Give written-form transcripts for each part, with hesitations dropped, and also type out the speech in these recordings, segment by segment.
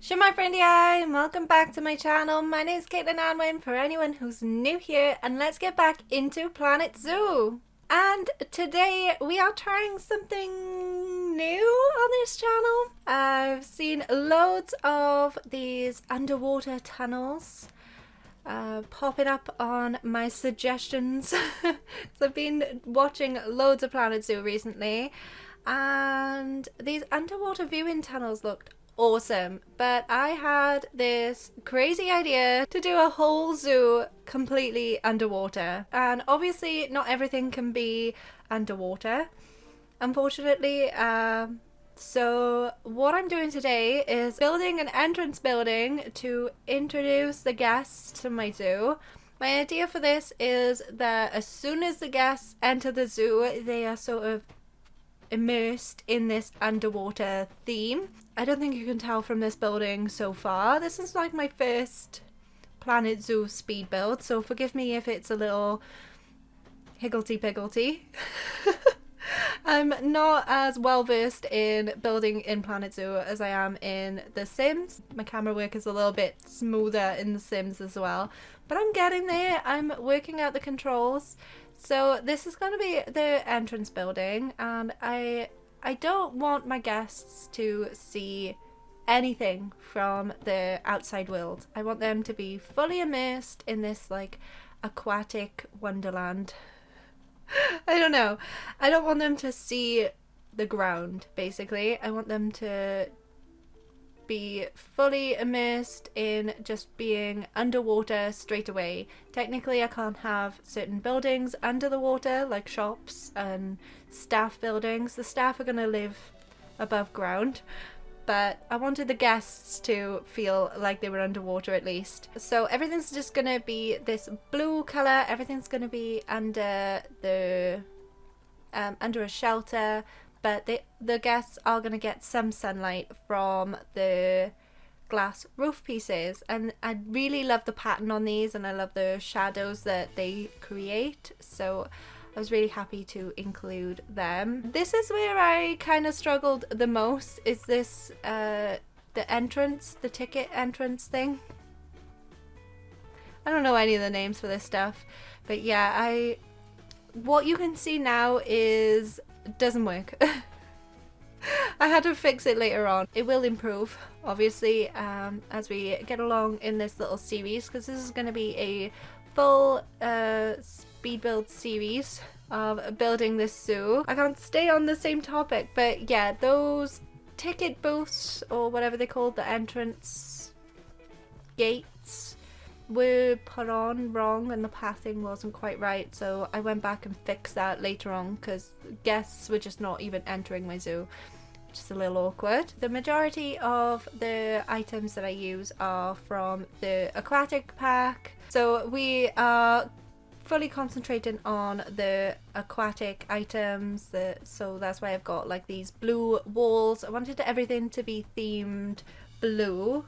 Sure, my friendy eye, and welcome back to my channel. My name is CaitlinAnwyn for anyone who's new here, and let's get back into Planet Zoo. And today we are trying something new on this channel. I've seen loads of these underwater tunnels popping up on my suggestions. So I've been watching loads of Planet Zoo recently, and these underwater viewing tunnels looked awesome, but I had this crazy idea to do a whole zoo completely underwater, and obviously not everything can be underwater, unfortunately. So what I'm doing today is building an entrance building to introduce the guests to my zoo. My idea for this is that as soon as the guests enter the zoo, they are sort of immersed in this underwater theme. I don't think you can tell from this building so far. This is like my first Planet Zoo speed build, so forgive me if it's a little higgledy-piggledy. I'm not as well versed in building in Planet Zoo as I am in The Sims. My camera work is a little bit smoother in The Sims as well, but I'm getting there. I'm working out the controls. So this is going to be the entrance building, and I don't want my guests to see anything from the outside world. I want them to be fully immersed in this like aquatic wonderland. I don't know. I don't want them to see the ground, basically. I want them to be fully immersed in just being underwater straight away. Technically, I can't have certain buildings under the water, like shops and staff buildings. The staff are going to live above ground, but I wanted the guests to feel like they were underwater at least. So everything's just going to be this blue colour. Everything's going to be under the under a shelter. But the guests are going to get some sunlight from the glass roof pieces, and I really love the pattern on these, and I love the shadows that they create, so I was really happy to include them. This is where I kind of struggled the most, is this the entrance, the ticket entrance thing. I don't know any of the names for this stuff, but yeah, what you can see now doesn't work. I had to fix it later on. It will improve, obviously, as we get along in this little series, because this is going to be a full speed build series of building this zoo. I can't stay on the same topic, but yeah, those ticket booths, or whatever they called, the entrance gates, were put on wrong and the pathing wasn't quite right, so I went back and fixed that later on because guests were just not even entering my zoo, which is a little awkward. The majority of the items that I use are from the Aquatic pack, so we are fully concentrating on the aquatic items, so that's why I've got like these blue walls. I wanted everything to be themed blue,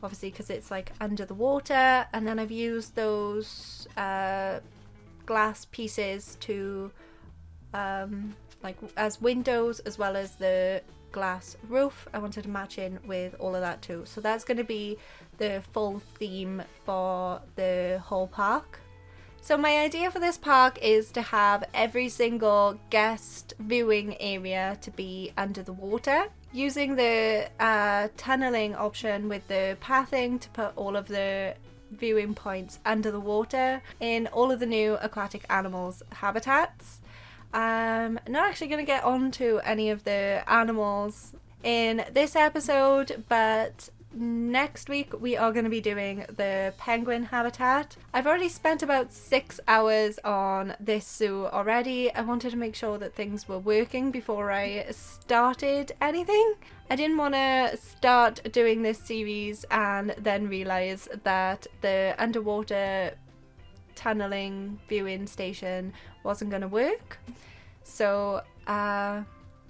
obviously because it's like under the water, and then I've used those glass pieces to like as windows, as well as the glass roof. I wanted to match in with all of that too, so that's going to be the full theme for the whole park. So my idea for this park is to have every single guest viewing area to be under the water, using the tunneling option with the pathing to put all of the viewing points under the water in all of the new aquatic animals habitats. I'm not actually going to get onto any of the animals in this episode, but next week we are going to be doing the penguin habitat. I've already spent about 6 hours on this zoo already. I wanted to make sure that things were working before I started anything. I didn't want to start doing this series and then realise that the underwater tunneling viewing station wasn't going to work. So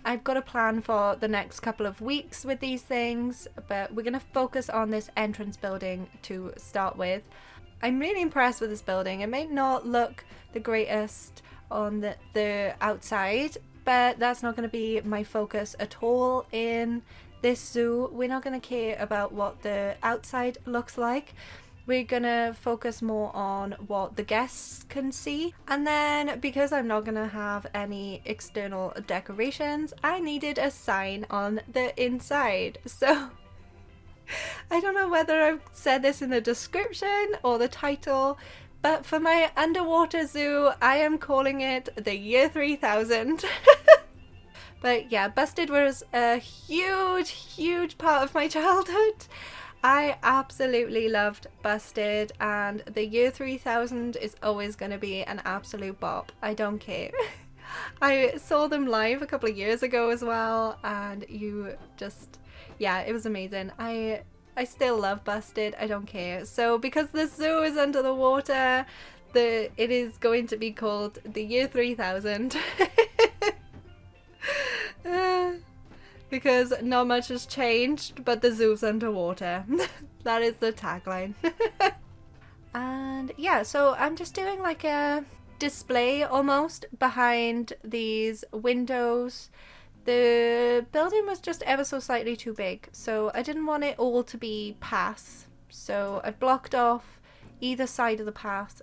I've got a plan for the next couple of weeks with these things, but we're going to focus on this entrance building to start with. I'm really impressed with this building. It may not look the greatest on the outside, but that's not going to be my focus at all in this zoo, we're not going to care about what the outside looks like. We're going to focus more on what the guests can see. And then because I'm not going to have any external decorations, I needed a sign on the inside. So I don't know whether I've said this in the description or the title, but for my underwater zoo, I am calling it the year 3000. But yeah, Busted was a huge part of my childhood. I absolutely loved Busted, and the year 3000 is always going to be an absolute bop. I don't care. I saw them live a couple of years ago as well, and yeah, it was amazing. I still love Busted. I don't care. So because the zoo is under the water, it is going to be called the year 3000. Because not much has changed, but the zoo's underwater. That is the tagline. And yeah, so I'm just doing like a display almost behind these windows. The building was just ever so slightly too big, so I didn't want it all to be paths. So I've blocked off either side of the path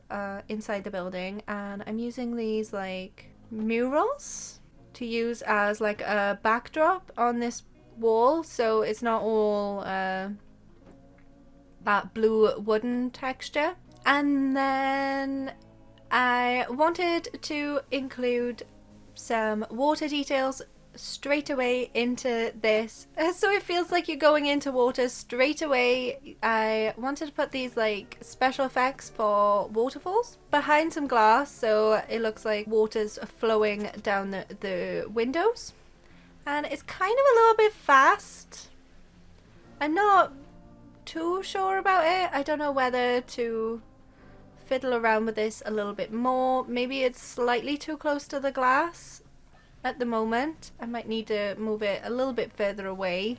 inside the building, and I'm using these like murals to use as like a backdrop on this wall, so it's not all that blue wooden texture. And then I wanted to include some water details straight away into this, so it feels like you're going into water straight away. I wanted to put these like special effects for waterfalls behind some glass, so it looks like water's flowing down the windows, and it's kind of a little bit fast. I'm not too sure about it. I don't know whether to fiddle around with this a little bit more. Maybe it's slightly too close to the glass at the moment. I might need to move it a little bit further away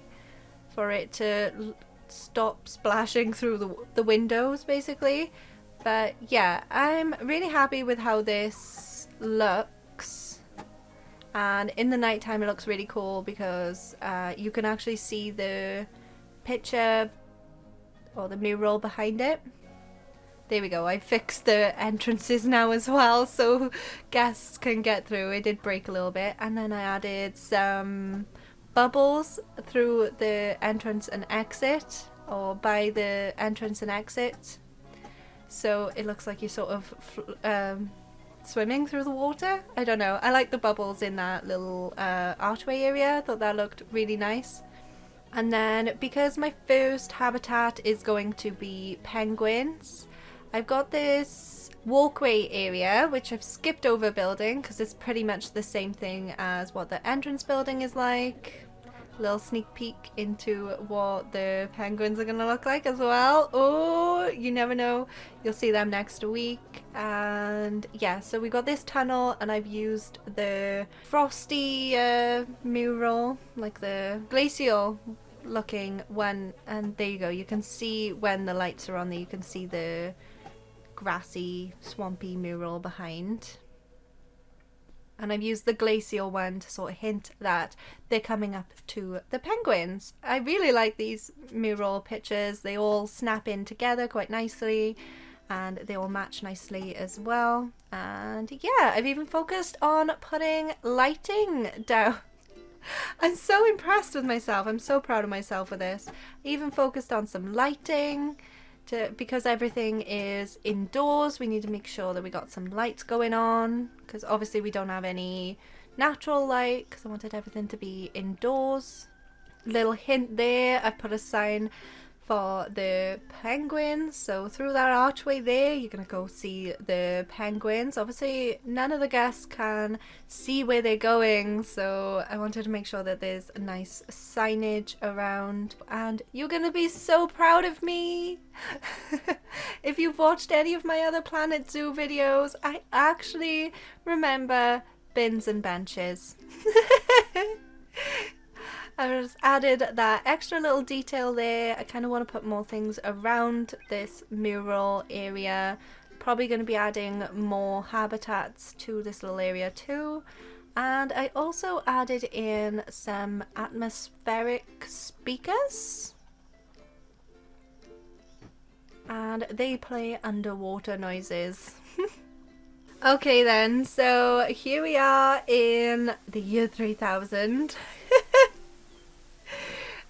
for it to stop splashing through the windows basically. But yeah, I'm really happy with how this looks, and in the nighttime it looks really cool because you can actually see the picture or the mural behind it. There we go, I fixed the entrances now as well so guests can get through. It did break a little bit, and then I added some bubbles through the entrance and exit, or by the entrance and exit, so it looks like you're sort of swimming through the water. I don't know, I like the bubbles in that little archway area. I thought that looked really nice. And then because my first habitat is going to be penguins, I've got this walkway area, which I've skipped over building because it's pretty much the same thing as what the entrance building is like. A little sneak peek into what the penguins are going to look like as well. Oh, you never know. You'll see them next week. And yeah, so we got this tunnel, and I've used the frosty mural, like the glacial looking one. And there you go. You can see when the lights are on there, you can see the grassy, swampy mural behind. And I've used the glacial one to sort of hint that they're coming up to the penguins. I really like these mural pictures. They all snap in together quite nicely, and they all match nicely as well. And yeah, I've even focused on putting lighting down. I'm so impressed with myself. I'm so proud of myself for this. I even focused on some lighting. Because everything is indoors, we need to make sure that we got some lights going on, because obviously we don't have any natural light, because I wanted everything to be indoors. Little hint there, I put a sign for the penguins, so through that archway there you're gonna go see the penguins. Obviously none of the guests can see where they're going, so I wanted to make sure that there's a nice signage around, and you're gonna be so proud of me. If you've watched any of my other Planet Zoo videos, I actually remember bins and benches. I just added that extra little detail there. I kind of want to put more things around this mural area. Probably going to be adding more habitats to this little area too. And I also added in some atmospheric speakers. And they play underwater noises. Okay then, so here we are in the year 3000.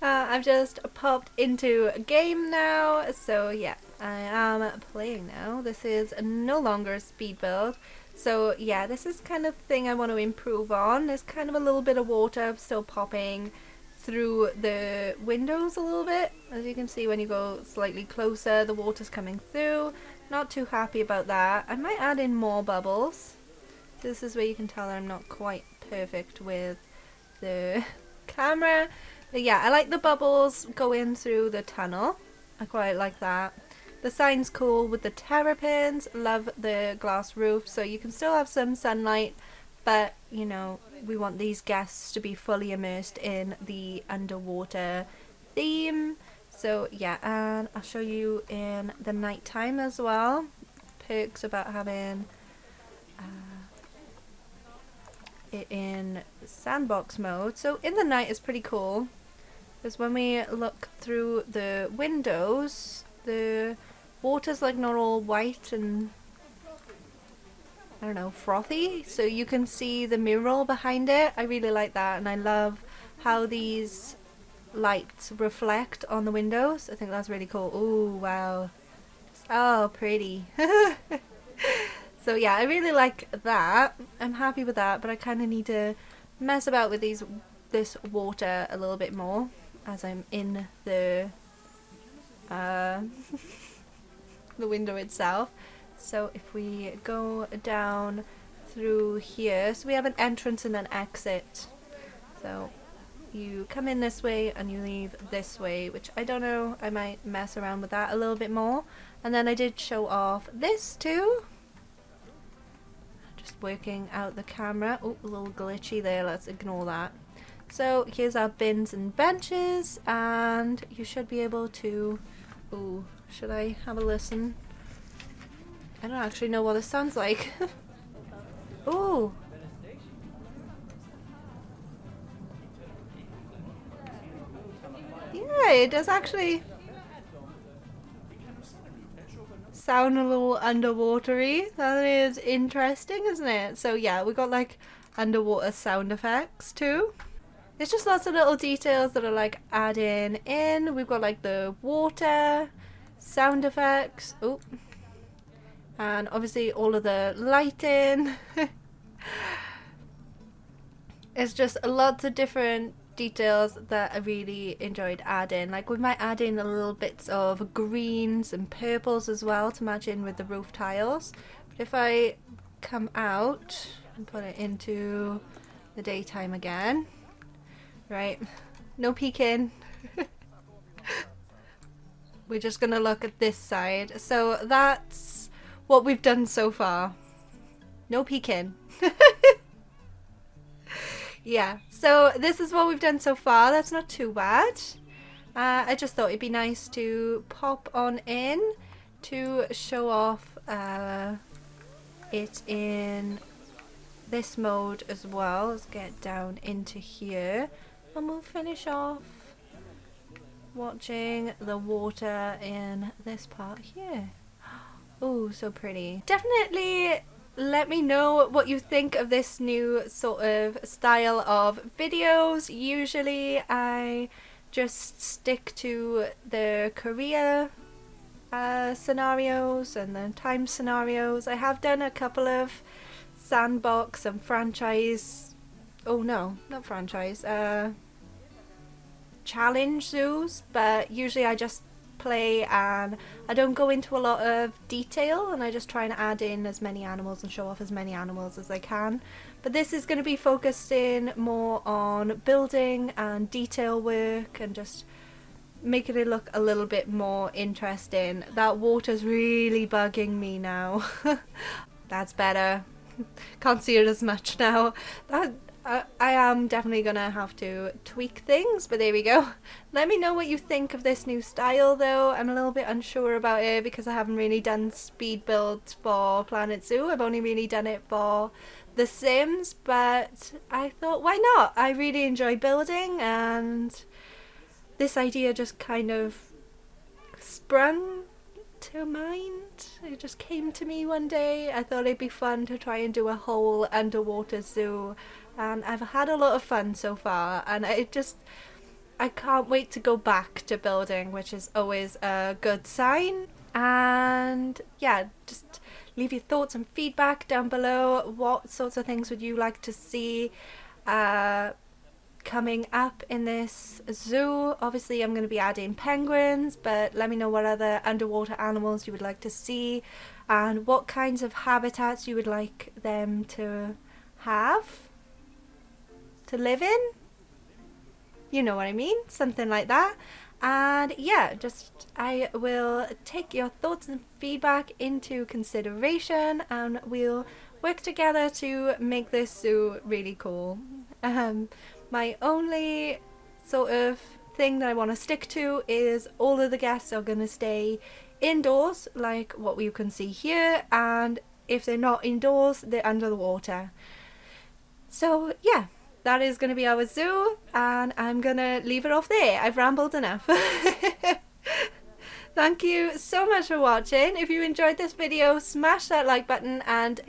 I've just popped into a game now, so yeah, I am playing now. This is no longer a speed build, so yeah, this is kind of thing I want to improve on. There's kind of a little bit of water still popping through the windows a little bit. As you can see, when you go slightly closer, the water's coming through. Not too happy about that. I might add in more bubbles. This is where you can tell I'm not quite perfect with the camera. But yeah, I like the bubbles going through the tunnel. I quite like that. The sign's cool with the terrapins. Love the glass roof, so you can still have some sunlight, but you know, we want these guests to be fully immersed in the underwater theme. So yeah, and I'll show you in the nighttime as well. Perks about having it in sandbox mode. So in the night is pretty cool, because when we look through the windows, the water's like not all white and I don't know, frothy, so you can see the mural behind it. I really like that, and I love how these lights reflect on the windows. I think that's really cool. Ooh, wow. Oh, pretty. So yeah, I really like that. I'm happy with that, but I kind of need to mess about with this water a little bit more as I'm in the the window itself. So if we go down through here, so we have an entrance and an exit. So you come in this way and you leave this way, which I don't know, I might mess around with that a little bit more. And then I did show off this too. Just working out the camera. Oh, a little glitchy there, let's ignore that. So here's our bins and benches, and you should be able to... Ooh, should I have a listen? I don't actually know what this sounds like. Ooh. Yeah, it does actually sound a little underwatery. That is interesting, isn't it? So yeah, we got like underwater sound effects too. It's just lots of little details that are like adding in. We've got like the water, sound effects. Oh. And obviously all of the lighting. It's just lots of different details that I really enjoyed adding. Like we might add in a little bits of greens and purples as well to match in with the roof tiles. But if I come out and put it into the daytime again, right, no peeking. We're just gonna look at this side. So that's what we've done so far. No peeking. Yeah, so this is what we've done so far. That's not too bad. I just thought it'd be nice to pop on in to show off it in this mode as well. Let's get down into here and we'll finish off watching the water in this part here. Oh, so pretty. Definitely let me know what you think of this new sort of style of videos. Usually I just stick to the career scenarios and the time scenarios. I have done a couple of sandbox and franchise, oh no, not franchise, challenge zoos, but usually I just play and I don't go into a lot of detail, and I just try and add in as many animals and show off as many animals as I can. But this is going to be focusing more on building and detail work and just making it look a little bit more interesting. That water's really bugging me now. That's better. Can't see it as much now. That I am definitely gonna have to tweak things, but there we go. Let me know what you think of this new style though. I'm a little bit unsure about it because I haven't really done speed builds for Planet Zoo. I've only really done it for The Sims, but I thought, why not? I really enjoy building, and this idea just kind of sprung to mind. It just came to me one day. I thought it'd be fun to try and do a whole underwater zoo, and I've had a lot of fun so far, and I can't wait to go back to building, which is always a good sign. And yeah, just leave your thoughts and feedback down below. What sorts of things would you like to see coming up in this zoo? Obviously I'm going to be adding penguins, but let me know what other underwater animals you would like to see and what kinds of habitats you would like them to have, to live in. You know what I mean? Something like that. And yeah, just I will take your thoughts and feedback into consideration, and we'll work together to make this zoo really cool. My only sort of thing that I want to stick to is all of the guests are going to stay indoors, like what you can see here, and if they're not indoors, they're under the water. So yeah, that is going to be our zoo, and I'm going to leave it off there. I've rambled enough. Thank you so much for watching. If you enjoyed this video, smash that like button, and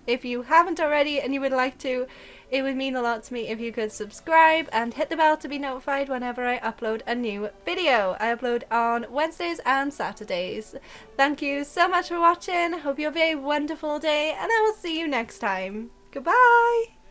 if you haven't already and you would like to, it would mean a lot to me if you could subscribe and hit the bell to be notified whenever I upload a new video. I upload on Wednesdays and Saturdays. Thank you so much for watching. I hope you have a wonderful day, and I will see you next time. Goodbye!